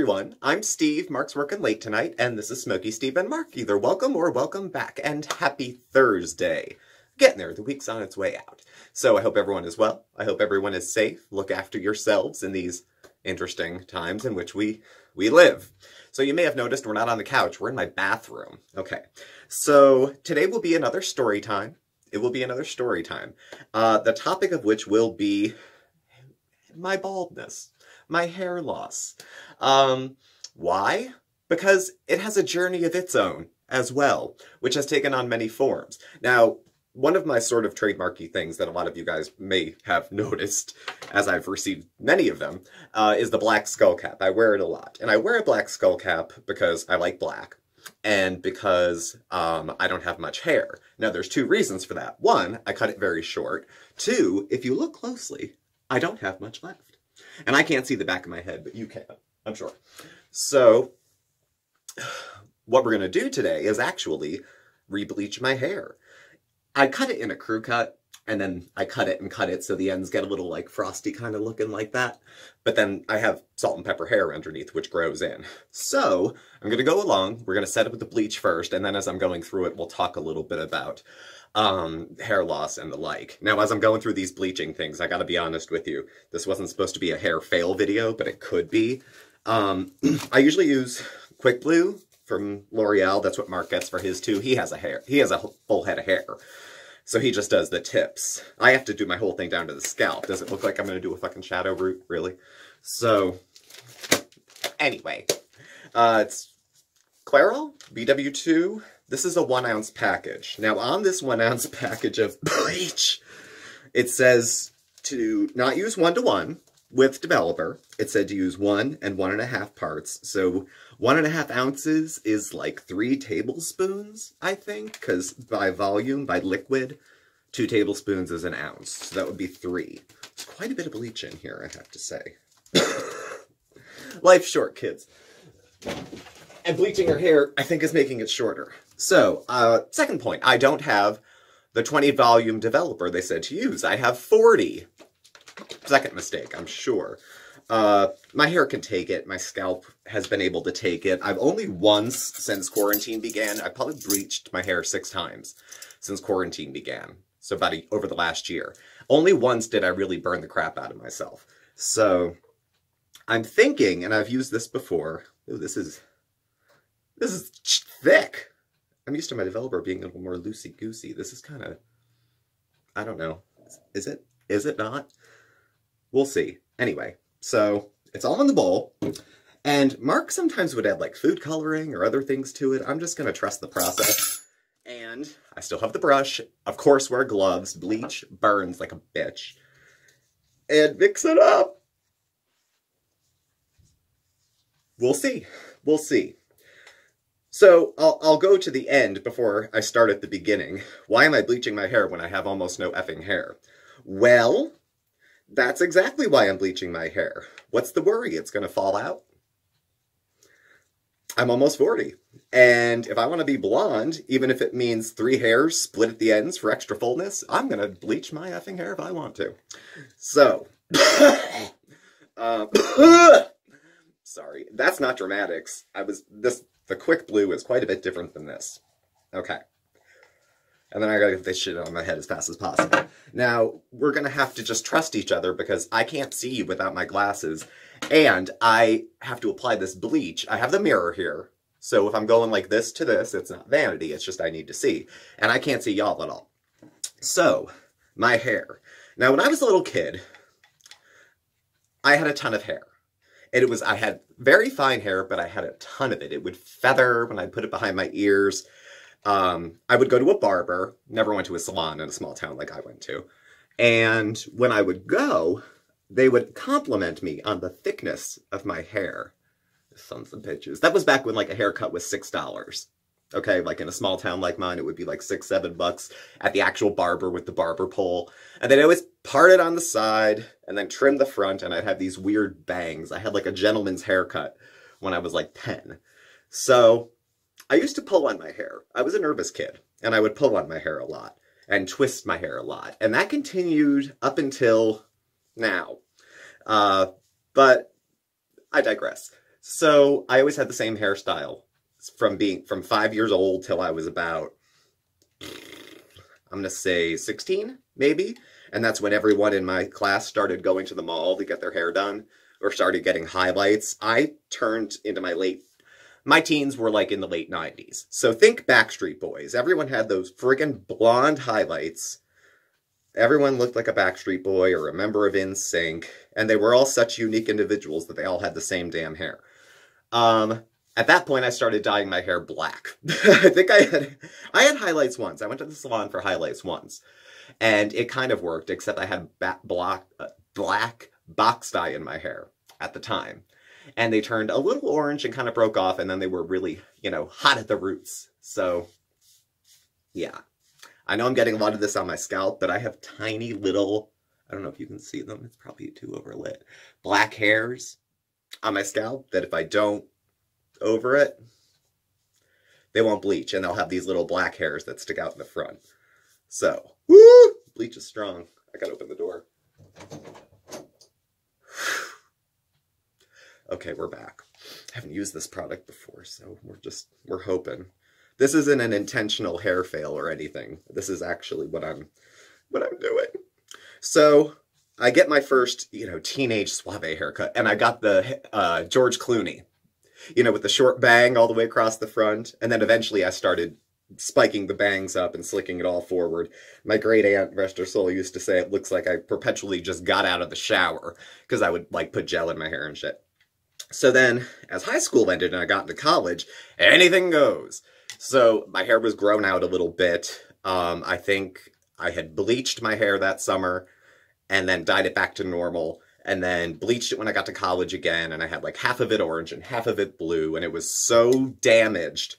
everyone, I'm Steve. Mark's working late tonight, and this is Smokey, Steve, and Mark. Either welcome or welcome back, and happy Thursday. Getting there, the week's on its way out. So I hope everyone is well. I hope everyone is safe. Look after yourselves in these interesting times in which we live. So you may have noticed we're not on the couch, we're in my bathroom. Okay, so today will be another story time. It will be another story time. The topic of which will be my baldness. My hair loss. Why? Because it has a journey of its own as well, which has taken on many forms. Now, one of my sort of trademarky things that a lot of you guys may have noticed, as I've received many of them, is the black skull cap. I wear it a lot. And I wear a black skull cap because I like black, and because I don't have much hair. Now, there's two reasons for that. One, I cut it very short. Two, if you look closely, I don't have much left. And I can't see the back of my head, but you can, I'm sure. So, what we're going to do today is actually re-bleach my hair. I cut it in a crew cut, and then I cut it so the ends get a little like frosty kind of looking like that. But then I have salt and pepper hair underneath, which grows in. So, I'm going to go along, we're going to set it with the bleach first, and then as I'm going through it, we'll talk a little bit about hair loss and the like. Now, as I'm going through these bleaching things, I gotta be honest with you. This wasn't supposed to be a hair fail video, but it could be. I usually use Quick Blue from L'Oreal. That's what Mark gets for his too. He has a full head of hair. So he just does the tips. I have to do my whole thing down to the scalp. Does it look like I'm gonna do a fucking shadow root? Really? So, anyway. It's Clairol BW2. This is a 1 ounce package. Now on this 1 ounce package of bleach, it says to not use 1-to-1 with developer. It said to use 1 and 1.5 parts. So 1.5 ounces is like 3 tablespoons, I think, because by volume, by liquid, 2 tablespoons is an ounce. So that would be 3. There's quite a bit of bleach in here, I have to say. Life's short, kids. And bleaching your hair, I think, is making it shorter. So, second point, I don't have the 20 volume developer they said to use. I have 40. Second mistake, I'm sure. My hair can take it. My scalp has been able to take it. I've only once since quarantine began. I probably bleached my hair 6 times since quarantine began. So about over the last year. Only once did I really burn the crap out of myself. So, I'm thinking, and I've used this before. Ooh, this is thick. I'm used to my developer being a little more loosey-goosey. This is kind of, I don't know. Is it? Is it not? We'll see. Anyway, so it's all in the bowl. And Mark sometimes would add like food coloring or other things to it. I'm just going to trust the process. And I still have the brush. Of course, wear gloves. Bleach burns like a bitch. And mix it up. We'll see. We'll see. So, I'll go to the end before I start at the beginning. Why am I bleaching my hair when I have almost no effing hair? Well, that's exactly why I'm bleaching my hair. What's the worry? It's going to fall out? I'm almost 40. And if I want to be blonde, even if it means 3 hairs split at the ends for extra fullness, I'm going to bleach my effing hair if I want to. So, sorry, that's not dramatics. The Quick Blue is quite a bit different than this. Okay. And then I gotta get this shit on my head as fast as possible. Now, we're gonna have to just trust each other because I can't see without my glasses. And I have to apply this bleach. I have the mirror here. So if I'm going like this to this, it's not vanity. It's just I need to see. And I can't see y'all at all. So, my hair. Now, when I was a little kid, I had a ton of hair. And I had very fine hair, but I had a ton of it. It would feather when I put it behind my ears. I would go to a barber. Never went to a salon in a small town like I went to. And when I would go, they would compliment me on the thickness of my hair. Sons of bitches. That was back when like a haircut was $6. Okay, like in a small town like mine, it would be like $6-7 at the actual barber with the barber pole. And they'd always part it on the side and then trim the front, and I'd have these weird bangs. I had like a gentleman's haircut when I was like 10. So I used to pull on my hair. I was a nervous kid, and I would pull on my hair a lot and twist my hair a lot. And that continued up until now. But I digress. So I always had the same hairstyle from 5 years old till I was about, I'm going to say 16, maybe. And that's when everyone in my class started going to the mall to get their hair done or started getting highlights. I turned into my teens were like in the late 90s. So think Backstreet Boys. Everyone had those friggin' blonde highlights. Everyone looked like a Backstreet Boy or a member of NSYNC. And they were all such unique individuals that they all had the same damn hair. At that point, I started dyeing my hair black. I think I had highlights once. I went to the salon for highlights once. And it kind of worked, except I had black box dye in my hair at the time. And they turned a little orange and kind of broke off, and then they were really, hot at the roots. So, yeah. I know I'm getting a lot of this on my scalp, but I have tiny little, I don't know if you can see them, it's probably too overlit, black hairs on my scalp that if I don't over it, they won't bleach, and they'll have these little black hairs that stick out in the front. So, woo! Bleach is strong. I gotta open the door. Okay, we're back. I haven't used this product before, so we're hoping. This isn't an intentional hair fail or anything. This is actually what I'm doing. So, I get my first, teenage suave haircut, and I got the George Clooney, with the short bang all the way across the front, and then eventually I started spiking the bangs up and slicking it all forward. My great aunt, rest her soul, used to say it looks like I perpetually just got out of the shower, because I would, put gel in my hair and shit. So then, as high school ended and I got into college, anything goes. So my hair was grown out a little bit. I think I had bleached my hair that summer and then dyed it back to normal and then bleached it when I got to college again. And I had half of it orange and half of it blue. And it was so damaged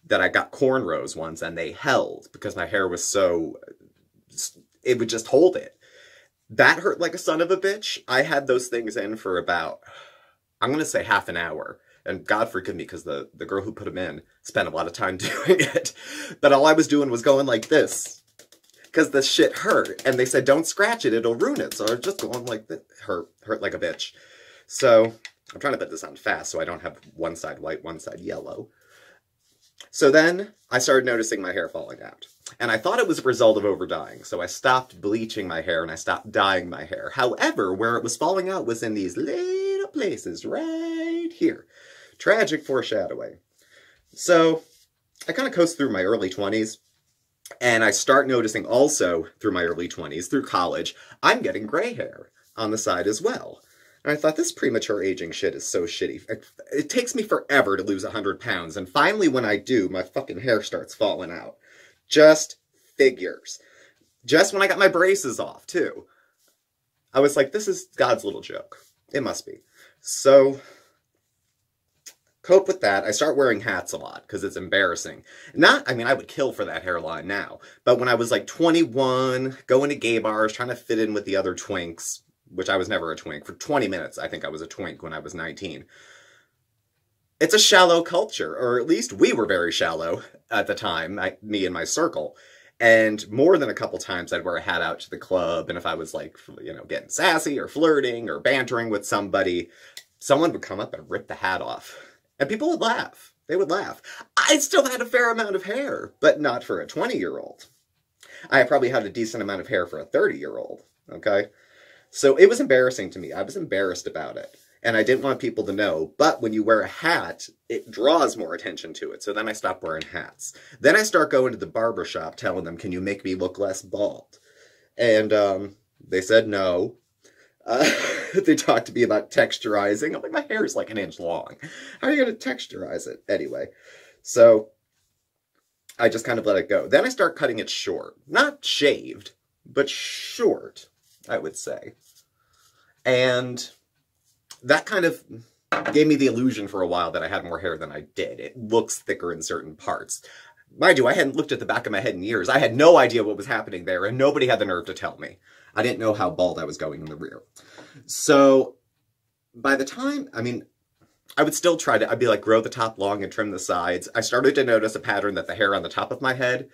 that I got cornrows once and they held because my hair was so, it would just hold it. That hurt like a son of a bitch. I had those things in for about, I'm going to say half an hour. And God forgive me, because the girl who put them in spent a lot of time doing it. But all I was doing was going like this. Because the shit hurt. And they said, don't scratch it, it'll ruin it. So I was just going like this. Hurt like a bitch. So I'm trying to put this on fast so I don't have one side white, one side yellow. So then I started noticing my hair falling out. And I thought it was a result of over-dyeing. So I stopped bleaching my hair and I stopped dyeing my hair. However, where it was falling out was in these little places right here. Tragic foreshadowing. So I kind of coast through my early 20s. And I start noticing also through my early 20s, through college, I'm getting gray hair on the side as well. And I thought, this premature aging shit is so shitty. It takes me forever to lose 100 pounds. And finally, when I do, my fucking hair starts falling out. Just figures. Just when I got my braces off, too. I was like, this is God's little joke. It must be. So, cope with that. I start wearing hats a lot because it's embarrassing. I would kill for that hairline now. But when I was 21, going to gay bars, trying to fit in with the other twinks, which I was never a twink. For 20 minutes, I think I was a twink when I was 19. It's a shallow culture, or at least we were very shallow at the time, me and my circle. And more than a couple times, I'd wear a hat out to the club, and if I was getting sassy or flirting or bantering with somebody, someone would come up and rip the hat off. And people would laugh. They would laugh. I still had a fair amount of hair, but not for a 20-year-old. I probably had a decent amount of hair for a 30-year-old, okay? So it was embarrassing to me. I was embarrassed about it. And I didn't want people to know. But when you wear a hat, it draws more attention to it. So then I stopped wearing hats. Then I start going to the barber shop telling them, can you make me look less bald? And they said no. They talked to me about texturizing. I'm like, my hair is like an inch long. How are you going to texturize it? Anyway, so I just kind of let it go. Then I start cutting it short. Not shaved, but short, I would say. And that kind of gave me the illusion for a while that I had more hair than I did. It looks thicker in certain parts. Mind you, I hadn't looked at the back of my head in years. I had no idea what was happening there, and nobody had the nerve to tell me. I didn't know how bald I was going in the rear. So, by the time, I would still try to, I'd be like, grow the top long and trim the sides. I started to notice a pattern that the hair on the top of my head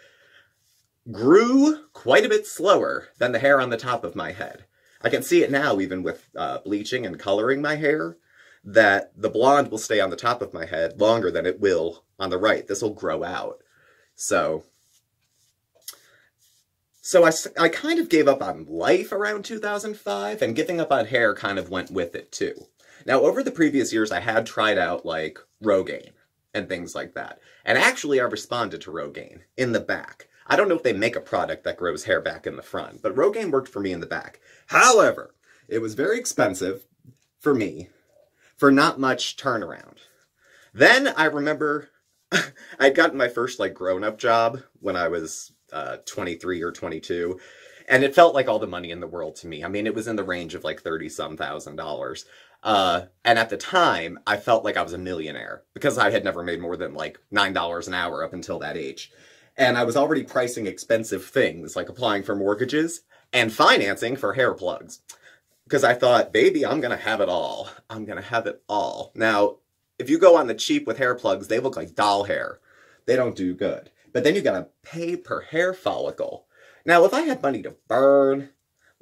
grew quite a bit slower than the hair on the top of my head. I can see it now, even with bleaching and coloring my hair, that the blonde will stay on the top of my head longer than it will on the right. This will grow out. So I kind of gave up on life around 2005, and giving up on hair kind of went with it too. Now, over the previous years, I had tried out, like, Rogaine and things like that. And actually, I responded to Rogaine in the back. I don't know if they make a product that grows hair back in the front, but Rogaine worked for me in the back. However, it was very expensive for me for not much turnaround. Then I remember I'd gotten my first, like, grown-up job when I was 23 or 22, and it felt like all the money in the world to me. I mean, it was in the range of like $30-some thousand. And at the time, I felt like I was a millionaire because I had never made more than like $9 an hour up until that age. And I was already pricing expensive things like applying for mortgages and financing for hair plugs. Because I thought, baby, I'm going to have it all. I'm going to have it all. Now, if you go on the cheap with hair plugs, they look like doll hair. They don't do good. But then you got to pay per hair follicle. Now, if I had money to burn,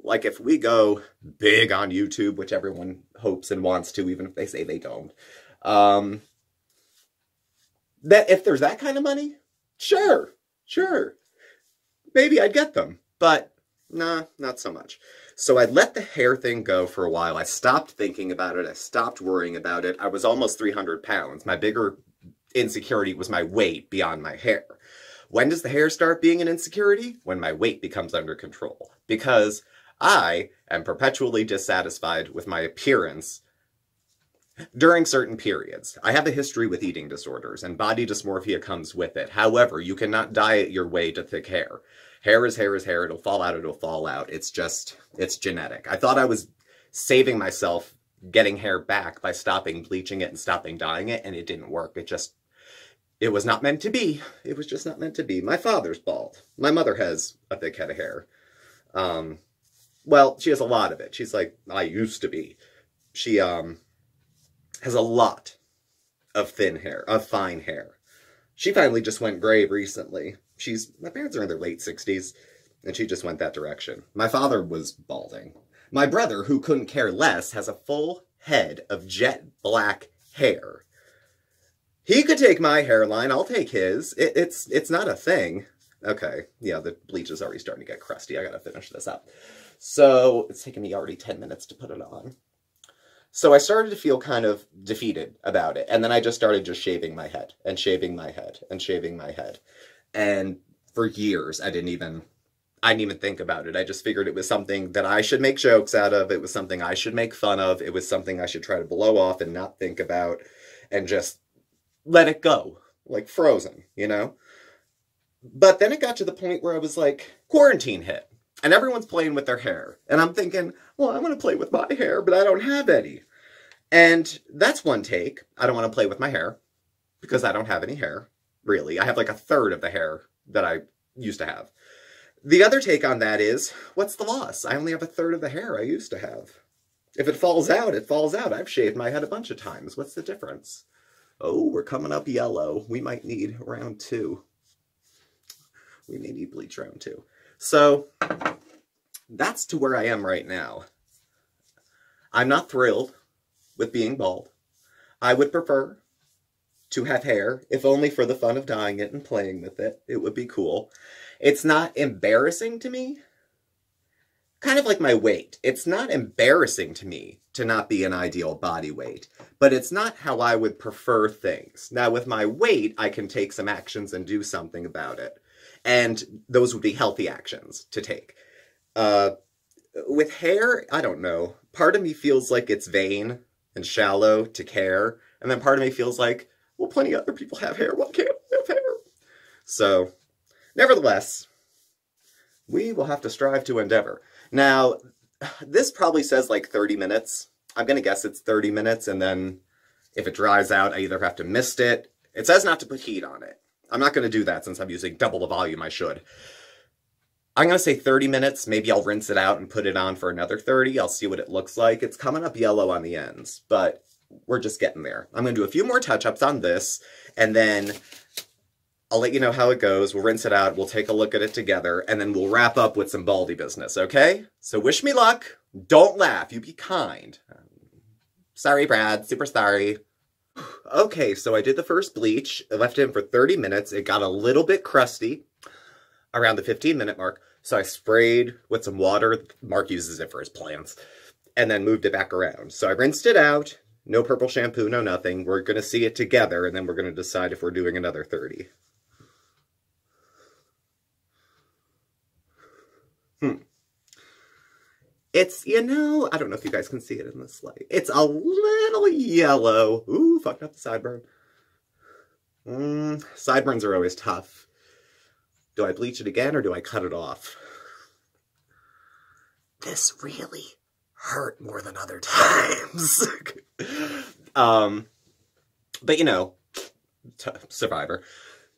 like if we go big on YouTube, which everyone hopes and wants to, even if they say they don't, that if there's that kind of money, sure, maybe I'd get them. But nah, not so much. So I let the hair thing go for a while. I stopped thinking about it. I stopped worrying about it. I was almost 300 pounds. My bigger insecurity was my weight beyond my hair. When does the hair start being an insecurity? When my weight becomes under control. Because I am perpetually dissatisfied with my appearance during certain periods. I have a history with eating disorders, and body dysmorphia comes with it. However, you cannot diet your way to thick hair. Hair is hair is hair. It'll fall out, it'll fall out. It's genetic. I thought I was saving myself getting hair back by stopping bleaching it and stopping dyeing it, and it didn't work. It was not meant to be. It was just not meant to be. My father's bald. My mother has a thick head of hair. Well, she has a lot of it. She's like, I used to be. She has a lot of thin hair, of fine hair. She finally just went gray recently. My parents are in their late 60s, and she just went that direction. My father was balding. My brother, who couldn't care less, has a full head of jet black hair. He could take my hairline, I'll take his. It's not a thing. Okay, yeah, the bleach is already starting to get crusty. I gotta finish this up. So, it's taken me already 10 minutes to put it on. So I started to feel kind of defeated about it. And then I just started just shaving my head, and shaving my head, and shaving my head. And for years, I didn't even think about it. I just figured it was something that I should make jokes out of. It was something I should make fun of. It was something I should try to blow off and not think about, and just let it go, like Frozen, you know? But then it got to the point where I was like, quarantine hit, and everyone's playing with their hair. And I'm thinking, well, I want to play with my hair, but I don't have any. And that's one take. I don't want to play with my hair, because I don't have any hair, really. I have like a third of the hair that I used to have. The other take on that is, what's the loss? I only have a third of the hair I used to have. If it falls out, it falls out. I've shaved my head a bunch of times. What's the difference? Oh, we're coming up yellow. We might need round 2. We may need bleach round 2. So, that's to where I am right now. I'm not thrilled with being bald. I would prefer to have hair, if only for the fun of dyeing it and playing with it. It would be cool. It's not embarrassing to me. Kind of like my weight. It's not embarrassing to me to not be an ideal body weight, but it's not how I would prefer things. Now, with my weight, I can take some actions and do something about it. And those would be healthy actions to take. With hair, I don't know. Part of me feels like it's vain and shallow to care. And then part of me feels like, well, plenty of other people have hair. Why can't I have hair? So, nevertheless, we will have to strive to endeavor. Now, this probably says like 30 minutes. I'm going to guess it's 30 minutes, and then if it dries out, I either have to mist it. It says not to put heat on it. I'm not going to do that since I'm using double the volume I should. I'm going to say 30 minutes. Maybe I'll rinse it out and put it on for another 30. I'll see what it looks like. It's coming up yellow on the ends, but we're just getting there. I'm going to do a few more touch-ups on this, and then I'll let you know how it goes. We'll rinse it out. We'll take a look at it together, and then we'll wrap up with some baldy business, okay? So wish me luck. Don't laugh. You be kind. Sorry, Brad. Super sorry. Okay, so I did the first bleach. I left it in for 30 minutes. It got a little bit crusty around the 15-minute mark. So I sprayed with some water. Mark uses it for his plants. And then moved it back around. So I rinsed it out. No purple shampoo, no nothing. We're going to see it together, and then we're going to decide if we're doing another 30. It's, I don't know if you guys can see it in this light. It's a little yellow. Ooh, fucked up the sideburn. Sideburns are always tough. Do I bleach it again, or do I cut it off? This really hurt more than other times. But survivor.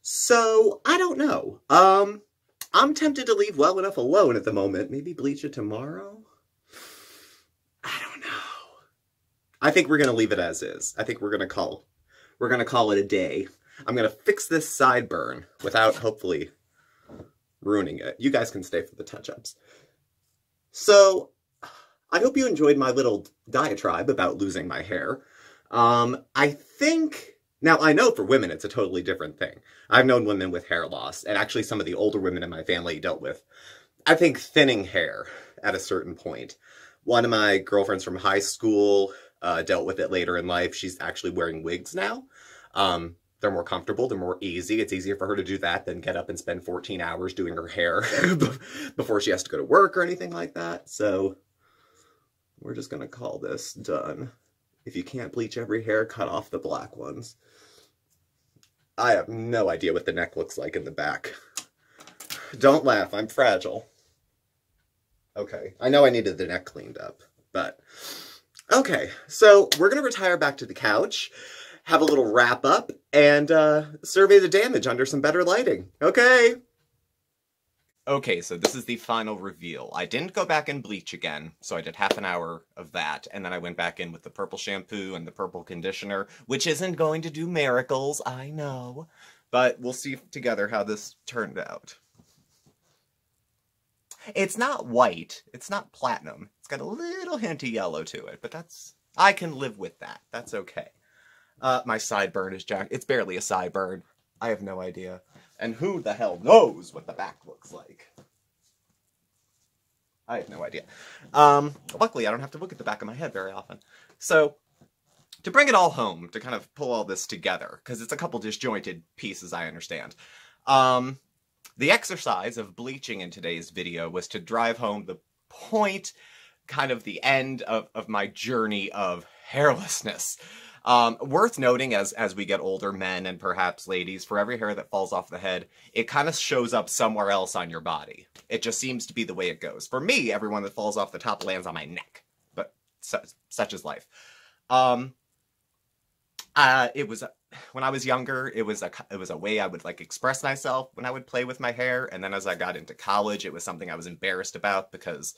So, I don't know. I'm tempted to leave well enough alone at the moment. Maybe bleach it tomorrow? I don't know. I think we're going to leave it as is. I think we're going to call it a day. I'm going to fix this sideburn without, hopefully, ruining it. You guys can stay for the touch-ups. So, I hope you enjoyed my little diatribe about losing my hair. I think... Now, I know for women it's a totally different thing. I've known women with hair loss, and actually some of the older women in my family dealt with, I think, thinning hair at a certain point. One of my girlfriends from high school dealt with it later in life. She's actually wearing wigs now. They're more comfortable. They're more easy. It's easier for her to do that than get up and spend 14 hours doing her hair before she has to go to work or anything like that. So we're just going to call this done. If you can't bleach every hair, cut off the black ones. I have no idea what the neck looks like in the back. Don't laugh, I'm fragile. Okay, I know I needed the neck cleaned up, but... Okay, so we're going to retire back to the couch, have a little wrap up, and survey the damage under some better lighting. Okay! Okay, so this is the final reveal. I didn't go back and bleach again, so I did half an hour of that, and then I went back in with the purple shampoo and the purple conditioner, which isn't going to do miracles, I know. But we'll see together how this turned out. It's not white, it's not platinum. It's got a little hint of yellow to it, but I can live with that. That's okay. My sideburn is jacked. It's barely a sideburn. I have no idea. And who the hell knows what the back looks like? I have no idea. Luckily, I don't have to look at the back of my head very often. So, to bring it all home, to kind of pull all this together, because it's a couple disjointed pieces, I understand. The exercise of bleaching in today's video was to drive home the point, kind of the end of my journey of hairlessness. Worth noting as we get older, men and perhaps ladies, for every hair that falls off the head, it kind of shows up somewhere else on your body. It just seems to be the way it goes. For me, everyone that falls off the top lands on my neck, but such is life. It was, when I was younger, it was a way I would like express myself when I would play with my hair, and then as I got into college, it was something I was embarrassed about because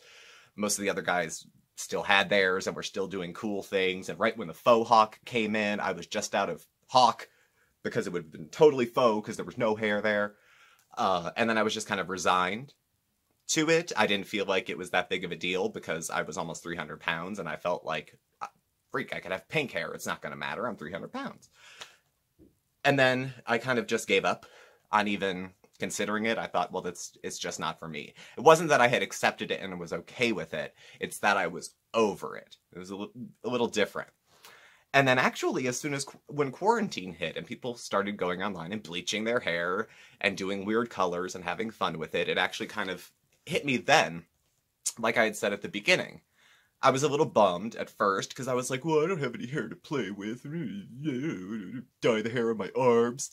most of the other guys still had theirs and were still doing cool things, and right when the faux hawk came in, I was just out of hawk because it would have been totally faux because there was no hair there, and then I was just kind of resigned to it. I didn't feel like it was that big of a deal because I was almost 300 pounds, and I felt like, freak, I could have pink hair, it's not going to matter, I'm 300 pounds. And then I kind of just gave up on even considering it. I thought, well, it's just not for me. It wasn't that I had accepted it and was okay with it. It's that I was over it. It was a little different. And then actually, as soon as when quarantine hit and people started going online and bleaching their hair and doing weird colors and having fun with it, it actually kind of hit me then, like I had said at the beginning. I was a little bummed at first because I was like, well, I don't have any hair to play with. Dye the hair on my arms.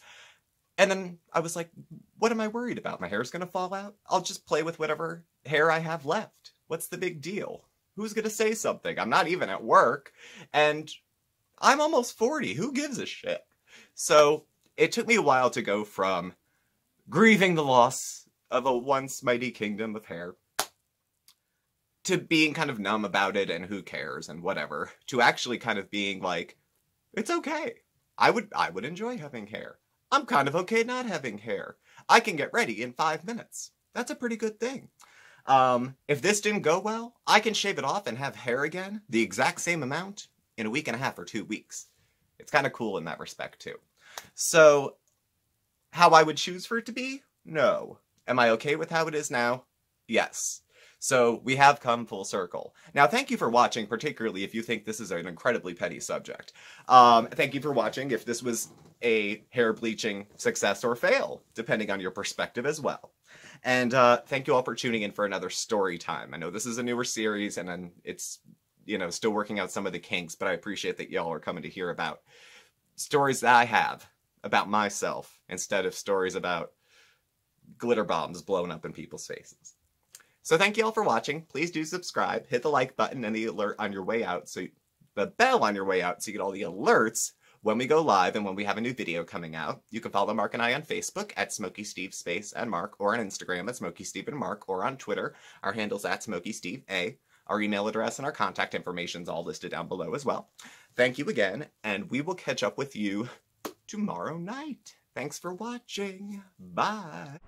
And then I was like, what am I worried about? My hair's going to fall out? I'll just play with whatever hair I have left. What's the big deal? Who's going to say something? I'm not even at work. And I'm almost 40. Who gives a shit? So it took me a while to go from grieving the loss of a once mighty kingdom of hair to being kind of numb about it and who cares and whatever, to actually kind of being like, it's okay. I would enjoy having hair. I'm kind of okay not having hair. I can get ready in 5 minutes. That's a pretty good thing. If this didn't go well, I can shave it off and have hair again, the exact same amount, in a week and a half or 2 weeks. It's kind of cool in that respect, too. So, how I would choose for it to be? No. Am I okay with how it is now? Yes. So, we have come full circle. Now, thank you for watching, particularly if you think this is an incredibly petty subject. Thank you for watching if this was a hair bleaching success or fail, depending on your perspective as well. And thank you all for tuning in for another story time. I know this is a newer series, and it's, still working out some of the kinks, but I appreciate that y'all are coming to hear about stories that I have about myself, instead of stories about glitter bombs blown up in people's faces. So thank you all for watching. Please do subscribe, hit the like button and the alert on your way out, the bell on your way out, so you get all the alerts when we go live and when we have a new video coming out. You can follow Mark and I on Facebook at SmokeySteveAndMarc, or on Instagram at SmokeySteveAndMarc, or on Twitter. Our handle's at SmokeySteveA. Our email address and our contact information is all listed down below as well. Thank you again, and we will catch up with you tomorrow night. Thanks for watching. Bye.